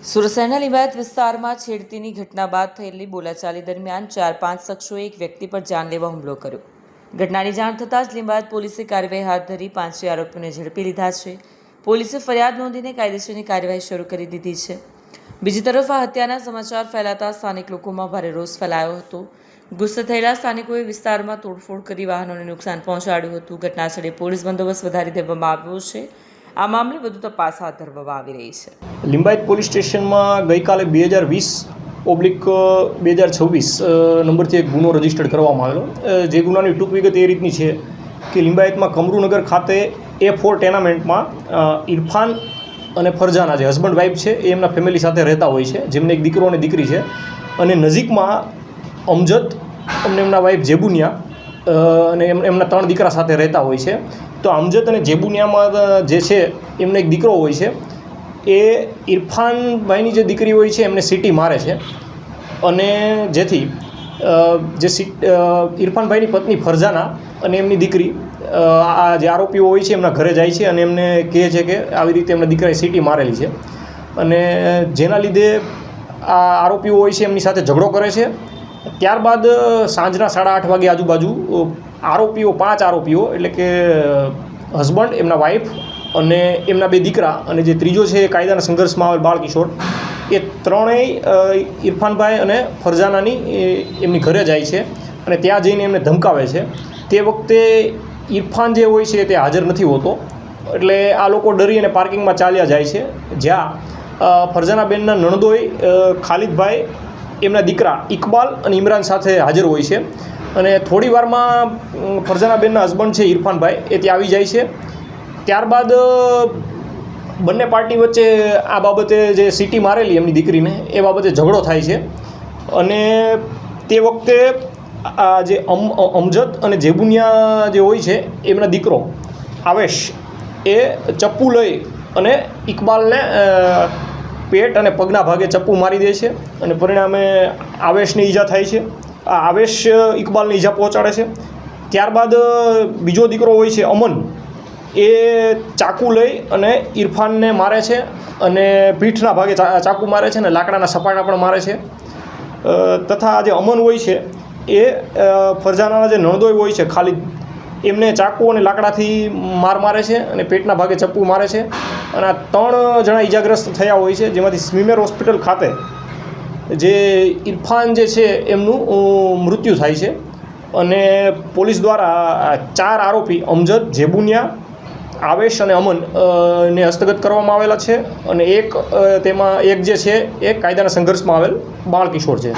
સુરત શહેરના લિંબાયત વિસ્તારમાં છેડતીની ઘટના બાદ થયેલી બોલાચાલી દરમિયાન 4-5 શખ્સોએ એક વ્યક્તિ પર જાનલેવા હુમલો કર્યો. ઘટનાની જાણ થતાં જ લિંબાયત પોલીસે કાર્યવાહી હાથ ધરી 5 આરોપીઓને ઝડપી લીધા છે. પોલીસે ફરિયાદ નોંધીને કાયદેસરની કાર્યવાહી શરૂ કરી દીધી છે. બીજી તરફ આ હત્યાના સમાચાર ફેલાતા સ્થાનિક લોકોમાં ભારે રોષ ફેલાયો હતો. ગુસ્સે થયેલા સ્થાનિકોએ વિસ્તારમાં તોડફોડ કરી વાહનોને નુકસાન પહોંચાડ્યું હતું. ઘટનાસ્થળે પોલીસ બંદોબસ્ત વધારી દેવામાં આવ્યો છે. આ મામલે વધુ તપાસ હાથ ધરવામાં આવી રહી છે. લિંબાયત પોલીસ સ્ટેશનમાં ગઈકાલે 2020/2026 નંબરથી એક ગુનો રજીસ્ટર્ડ કરવામાં આવેલો. જે ગુનાની ટૂંક વિગત એ રીતની છે કે લિંબાયતમાં કમરુનગર ખાતે A4 ટેનામેન્ટમાં ઇરફાન અને ફરજાના જે હસબન્ડ વાઈફ છે એ એમના ફેમિલી સાથે રહેતા હોય છે, જેમને એક દીકરો અને દીકરી છે. અને નજીકમાં અમજદ અને એમના વાઈફ જેબુનિયા અને એમના 3 દીકરા સાથે રહેતા હોય છે. તો અમજદ અને જેબુનિયામાં જે છે એમને એક દીકરો હોય છે. એ ઇરફાનભાઈની જે દીકરી હોય છે એમને સીટી મારે છે. અને જેથી ઇરફાનભાઈની પત્ની ફરજાના અને એમની દીકરી આ જે આરોપીઓ હોય છે એમના ઘરે જાય છે અને એમને કહે છે કે આવી રીતે એમના દીકરાએ સીટી મારેલી છે. અને જેના લીધે આ આરોપીઓ હોય છે એમની સાથે ઝઘડો કરે છે. ત્યારબાદ સાંજના 8:30 વાગે આજુબાજુ 5 આરોપીઓ એટલે કે હસબન્ડ, એમના વાઈફ અને એમના 2 દીકરા અને જે ત્રીજો છે એ કાયદાના સંઘર્ષમાં આવેલ બાળકિશોર, એ ત્રણેય ઇરફાનભાઈ અને ફરજાનાની એમની ઘરે જાય છે અને ત્યાં જઈને એમને ધમકાવે છે. તે વખતે ઇરફાન જે હોય છે તે હાજર નથી હોતો. એટલે આ લોકો ડરી અને પાર્કિંગમાં ચાલ્યા જાય છે, જ્યાં ફરજાનાબેનના નણદોઈ ખાલિદભાઈ, એમના દીકરા ઇકબાલ અને ઇમરાન સાથે હાજર હોય છે. અને થોડી વારમાં ફરજાનાબેનના હસબન્ડ છે ઇરફાનભાઈ એ ત્યાં આવી જાય છે. ત્યારબાદ બંને પાર્ટી વચ્ચે આ બાબતે જે સીટી મારેલી એમની દીકરીને એ બાબતે ઝઘડો થાય છે. અને તે વખતે આ જે અમજદ અને જેબુનિયા જે હોય છે એમના દીકરો આવેશ એ ચપ્પુ લઈ અને ઇકબાલને પેટ અને પગના ભાગે ચપ્પુ મારી દે છે. અને પરિણામે આવેશને ઈજા થાય છે. આ આવેશ ઇકબાલને ઈજા પહોંચાડે છે. ત્યારબાદ બીજો દીકરો હોય છે અમન, એ ચાકુ લઈ અને ઇરફાનને મારે છે અને પીઠના ભાગે ચાકુ મારે છે અને લાકડાના સપાટા પણ મારે છે. તથા જે અમન હોય છે એ ફરજાનાના જે નણદોઈ હોય છે ખાલિદ, એમને ચાકુ અને લાકડાથી મારે છે અને પેટના ભાગે ચપ્પુ મારે છે. અને આ 3 જણા ઈજાગ્રસ્ત થયા હોય છે, જેમાંથી સ્મીમેર હોસ્પિટલ ખાતે જે ઇરફાન જે છે એમનું મૃત્યુ થાય છે. અને પોલીસ દ્વારા 4 આરોપી અમજદ, જેબુનિયા, આવેશ અને અમન ને હસ્તગત કરવામાં આવેલા છે. અને તેમાં એક જે છે એ કાયદાના સંઘર્ષમાં આવેલ બાળકિશોર છે.